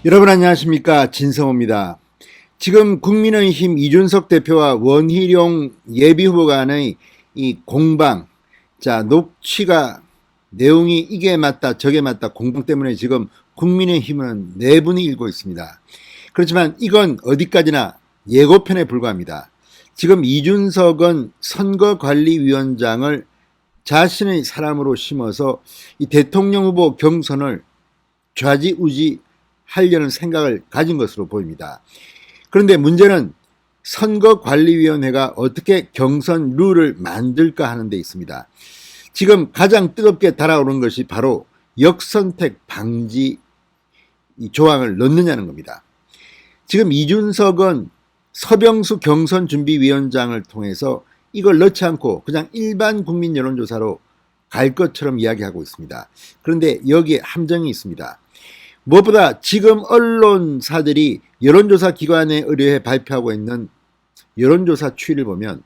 여러분 안녕하십니까, 진성호입니다. 지금 국민의힘 이준석 대표와 원희룡 예비후보 간의 이 공방, 녹취가 내용이 이게 맞다 저게 맞다 공방 때문에 지금 국민의힘은 내분이 일고 있습니다. 그렇지만 이건 어디까지나 예고편에 불과합니다. 지금 이준석은 선거관리위원장을 자신의 사람으로 심어서 이 대통령 후보 경선을 좌지우지 하려는 생각을 가진 것으로 보입니다. 그런데 문제는 선거관리위원회가 어떻게 경선 룰을 만들까 하는 데 있습니다. 지금 가장 뜨겁게 달아오른 것이 바로 역선택 방지 조항을 넣느냐는 겁니다. 지금 이준석은 서병수 경선준비위원장을 통해서 이걸 넣지 않고 그냥 일반 국민 여론조사로 갈 것처럼 이야기하고 있습니다. 그런데 여기에 함정이 있습니다. 무엇보다 지금 언론사들이 여론조사 기관에 의뢰해 발표하고 있는 여론조사 추이를 보면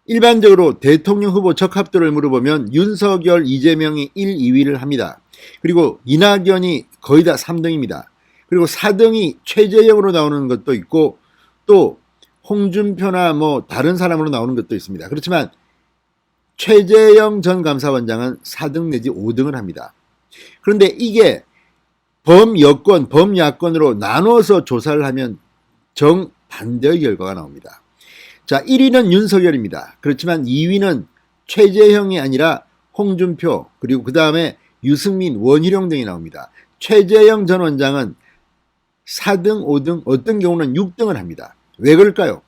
일반적으로 대통령 후보 적합도를 물어보면 윤석열, 이재명이 1, 2위를 합니다. 그리고 이낙연이 거의 다 3등입니다. 그리고 4등이 최재형으로 나오는 것도 있고 또 홍준표나 다른 사람으로 나오는 것도 있습니다. 그렇지만 최재형 전 감사원장은 4등 내지 5등을 합니다. 그런데 이게 범여권, 범야권으로 나눠서 조사를 하면 정반대의 결과가 나옵니다. 1위는 윤석열입니다. 그렇지만 2위는 최재형이 아니라 홍준표, 그리고 그 다음에 유승민, 원희룡 등이 나옵니다. 최재형 전 원장은 4등, 5등, 어떤 경우는 6등을 합니다. 왜 그럴까요?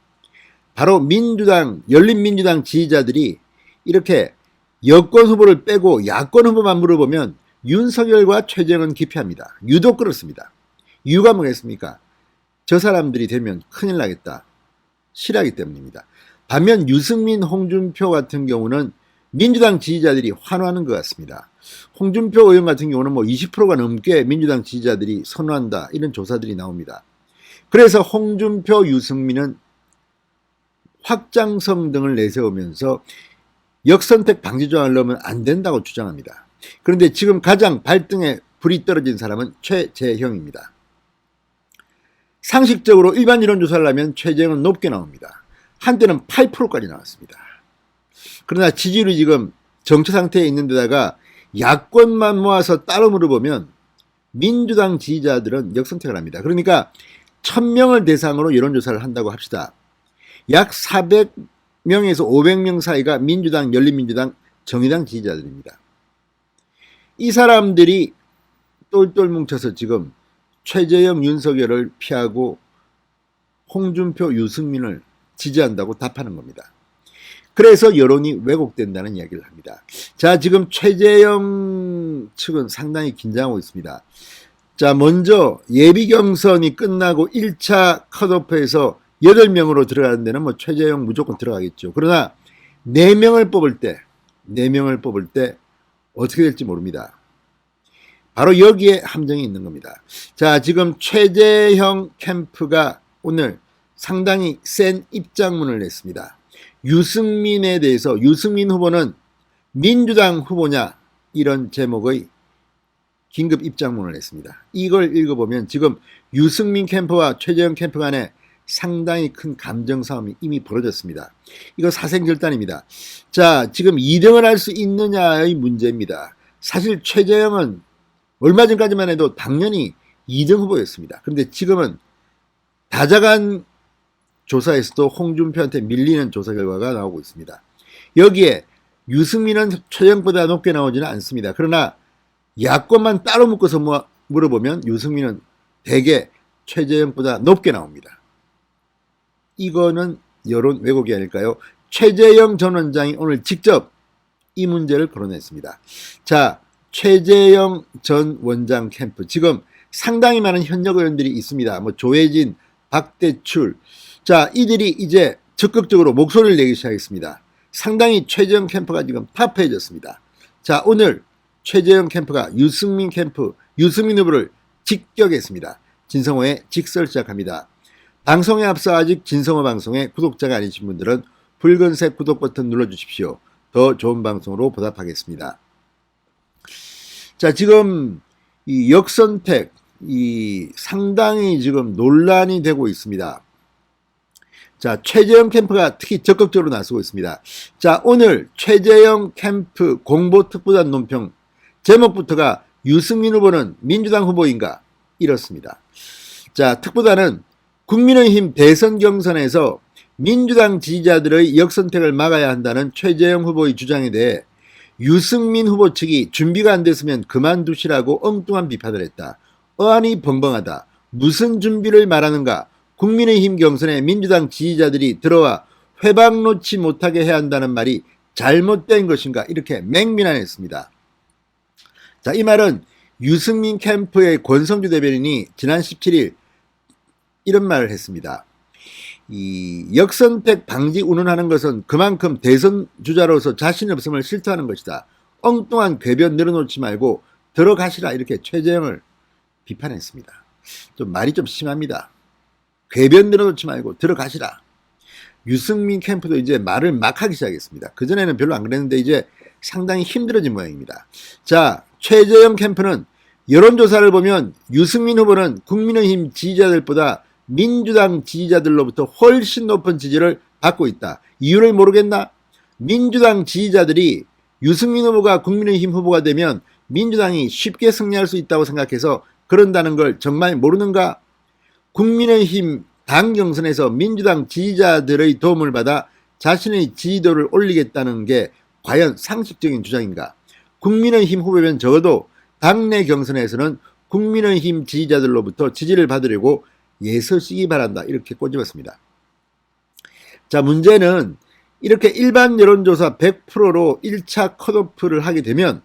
바로 민주당, 열린민주당 지지자들이 이렇게 여권 후보를 빼고 야권 후보만 물어보면 윤석열과 최재형은 기피합니다. 유독 그렇습니다. 이유가 뭐겠습니까? 저 사람들이 되면 큰일 나겠다. 싫어하기 때문입니다. 반면 유승민, 홍준표 같은 경우는 민주당 지지자들이 환호하는 것 같습니다. 홍준표 의원 같은 경우는 20%가 넘게 민주당 지지자들이 선호한다. 이런 조사들이 나옵니다. 그래서 홍준표, 유승민은 확장성 등을 내세우면서 역선택 방지 조항을 넣으면 안 된다고 주장합니다. 그런데 지금 가장 발등에 불이 떨어진 사람은 최재형입니다. 상식적으로 일반 여론조사를 하면 최재형은 높게 나옵니다. 한때는 8%까지 나왔습니다. 그러나 지지율이 지금 정체 상태에 있는 데다가 야권만 모아서 따로 물어보면 민주당 지지자들은 역선택을 합니다. 그러니까 1000명을 대상으로 여론조사를 한다고 합시다. 약 400명에서 500명 사이가 민주당, 열린민주당, 정의당 지지자들입니다. 이 사람들이 똘똘 뭉쳐서 지금 최재형, 윤석열을 피하고 홍준표, 유승민을 지지한다고 답하는 겁니다. 그래서 여론이 왜곡된다는 이야기를 합니다. 지금 최재형 측은 상당히 긴장하고 있습니다. 먼저 예비경선이 끝나고 1차 컷오프에서 8명으로 들어가는 데는 최재형 무조건 들어가겠죠. 그러나 4명을 뽑을 때 어떻게 될지 모릅니다. 바로 여기에 함정이 있는 겁니다. 지금 최재형 캠프가 오늘 상당히 센 입장문을 냈습니다. 유승민에 대해서 유승민 후보는 민주당 후보냐 이런 제목의 긴급 입장문을 냈습니다. 이걸 읽어보면 지금 유승민 캠프와 최재형 캠프 간에 상당히 큰 감정 싸움이 이미 벌어졌습니다. 이거 사생결단입니다. 지금 2등을 할 수 있느냐의 문제입니다. 사실 최재형은 얼마 전까지만 해도 당연히 2등 후보였습니다. 그런데 지금은 다자간 조사에서도 홍준표한테 밀리는 조사 결과가 나오고 있습니다. 여기에 유승민은 최재형보다 높게 나오지는 않습니다. 그러나 야권만 따로 묶어서 물어보면 유승민은 대개 최재형보다 높게 나옵니다. 이거는 여론 왜곡이 아닐까요? 최재형 전 원장이 오늘 직접 이 문제를 거론했습니다. 최재형 전 원장 캠프 지금 상당히 많은 현역 의원들이 있습니다. 조혜진, 박대출 이들이 이제 적극적으로 목소리를 내기 시작했습니다. 상당히 최재형 캠프가 지금 타프해졌습니다. 오늘 최재형 캠프가 유승민 캠프, 유승민 후보를 직격했습니다. 진성호의 직설 시작합니다. 방송에 앞서 아직 진성호 방송의 구독자가 아니신 분들은 붉은색 구독 버튼 눌러주십시오. 더 좋은 방송으로 보답하겠습니다. 지금 이 역선택 상당히 지금 논란이 되고 있습니다. 자, 최재형 캠프가 특히 적극적으로 나서고 있습니다. 자, 오늘 최재형 캠프 공보특보단 논평 제목부터가 유승민 후보는 민주당 후보인가? 이렇습니다. 자, 특보단은 국민의힘 대선 경선에서 민주당 지지자들의 역선택을 막아야 한다는 최재형 후보의 주장에 대해 유승민 후보 측이 준비가 안 됐으면 그만두시라고 엉뚱한 비판을 했다. 어안이 벙벙하다. 무슨 준비를 말하는가? 국민의힘 경선에 민주당 지지자들이 들어와 회방 놓지 못하게 해야 한다는 말이 잘못된 것인가? 이렇게 맹비난했습니다. 자, 이 말은 유승민 캠프의 권성주 대변인이 지난 17일 이런 말을 했습니다. 이 역선택 방지 운운하는 것은 그만큼 대선 주자로서 자신 없음을 실토하는 것이다. 엉뚱한 궤변 늘어놓지 말고 들어가시라 이렇게 최재형을 비판했습니다. 좀 말이 좀 심합니다. 궤변 늘어놓지 말고 들어가시라. 유승민 캠프도 이제 말을 막 하기 시작했습니다. 그전에는 별로 안 그랬는데 이제 상당히 힘들어진 모양입니다. 자, 최재형 캠프는 여론조사를 보면 유승민 후보는 국민의힘 지지자들보다 민주당 지지자들로부터 훨씬 높은 지지를 받고 있다. 이유를 모르겠나? 민주당 지지자들이 유승민 후보가 국민의힘 후보가 되면 민주당이 쉽게 승리할 수 있다고 생각해서 그런다는 걸 정말 모르는가? 국민의힘 당 경선에서 민주당 지지자들의 도움을 받아 자신의 지지도를 올리겠다는 게 과연 상식적인 주장인가? 국민의힘 후보면 적어도 당내 경선에서는 국민의힘 지지자들로부터 지지를 받으려고 예서시기 바란다. 이렇게 꼬집었습니다. 자, 문제는 이렇게 일반 여론조사 100%로 1차 컷오프를 하게 되면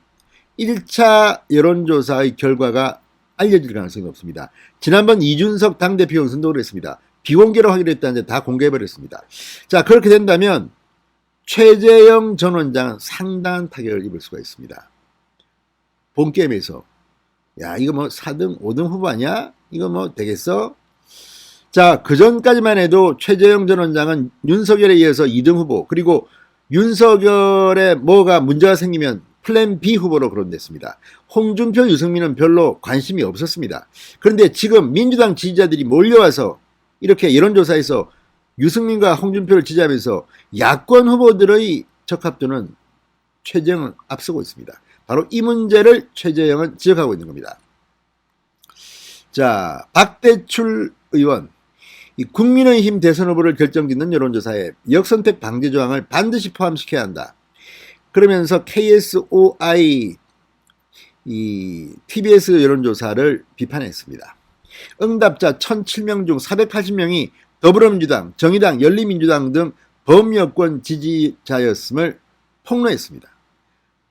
1차 여론조사의 결과가 알려질 가능성이 없습니다. 지난번 이준석 당대표 경선도 그랬습니다. 비공개로 하기로 했다는데 다 공개해버렸습니다. 자, 그렇게 된다면 최재형 전 원장은 상당한 타격을 입을 수가 있습니다. 본게임에서 야, 이거 뭐 4등 5등 후보 아니야? 이거 뭐 되겠어? 자, 그전까지만 해도 최재형 전 원장은 윤석열에 이어서 2등 후보, 그리고 윤석열에 뭐가 문제가 생기면 플랜 B 후보로 거론됐습니다. 홍준표, 유승민은 별로 관심이 없었습니다. 그런데 지금 민주당 지지자들이 몰려와서 이렇게 여론조사에서 유승민과 홍준표를 지지하면서 야권 후보들의 적합도는 최재형은 앞서고 있습니다. 바로 이 문제를 최재형은 지적하고 있는 겁니다. 자, 박대출 의원, 이 국민의힘 대선 후보를 결정짓는 여론조사에 역선택 방지 조항을 반드시 포함시켜야 한다. 그러면서 KSOI TBS 여론조사를 비판했습니다. 응답자 1007명 중 480명이 더불어민주당, 정의당, 열린민주당 등 범여권 지지자였음을 폭로했습니다.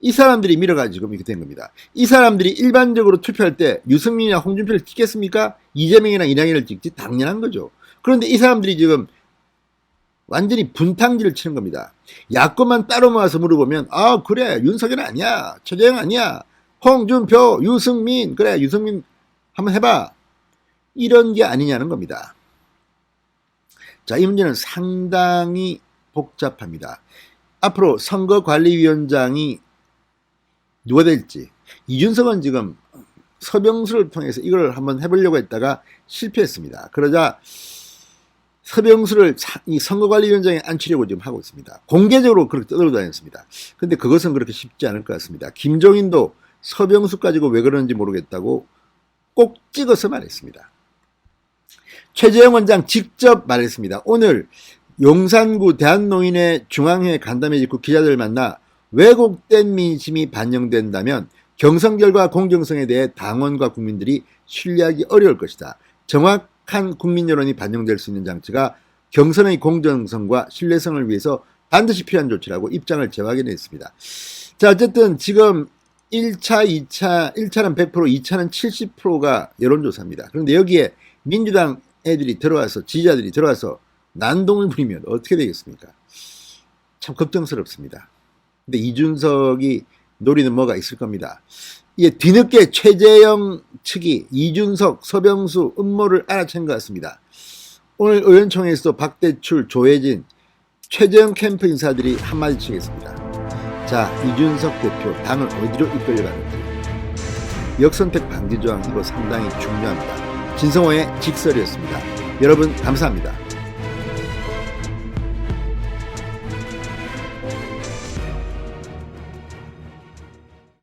이 사람들이 밀어가지고 이렇게 된 겁니다. 이 사람들이 일반적으로 투표할 때 유승민이나 홍준표를 찍겠습니까? 이재명이나 이낙연을 찍지? 당연한 거죠. 그런데 이 사람들이 지금 완전히 분탕질을 치는 겁니다. 야권만 따로 모아서 물어보면 아 그래 윤석열 아니야, 최재형 아니야, 홍준표, 유승민, 그래 유승민 한번 해봐, 이런 게 아니냐는 겁니다. 자, 이 문제는 상당히 복잡합니다. 앞으로 선거관리위원장이 누가 될지, 이준석은 지금 서병수를 통해서 이걸 한번 해보려고 했다가 실패했습니다. 그러자 서병수를 이 선거관리위원장에 앉히려고 지금 하고 있습니다. 공개적으로 그렇게 떠들어다녔습니다. 근데 그것은 그렇게 쉽지 않을 것 같습니다. 김종인도 서병수 가지고 왜 그러는지 모르겠다고 꼭 찍어서 말했습니다. 최재형 원장 직접 말했습니다. 오늘 용산구 대한노인회 중앙회 간담회 직후 기자들을 만나 왜곡된 민심이 반영된다면 경선 결과 공정성에 대해 당원과 국민들이 신뢰하기 어려울 것이다. 정확한 국민 여론이 반영될 수 있는 장치가 경선의 공정성과 신뢰성을 위해서 반드시 필요한 조치라고 입장을 재확인했습니다. 자, 어쨌든 지금 1차, 1차는 100%, 2차는 70%가 여론조사입니다. 그런데 여기에 민주당 애들이 들어와서, 지지자들이 들어와서 난동을 부리면 어떻게 되겠습니까? 참 걱정스럽습니다. 근데 이준석이 노리는 뭐가 있을 겁니다. 이게 뒤늦게 최재형 측이 이준석, 서병수 음모를 알아챈 것 같습니다. 오늘 의원총회에서도 박대출, 조혜진, 최재형 캠프 인사들이 한마디 치겠습니다. 자, 이준석 대표 당을 어디로 이끌려가는지 역선택 방지 조항 이거 상당히 중요합니다. 진성호의 직설이었습니다. 여러분 감사합니다.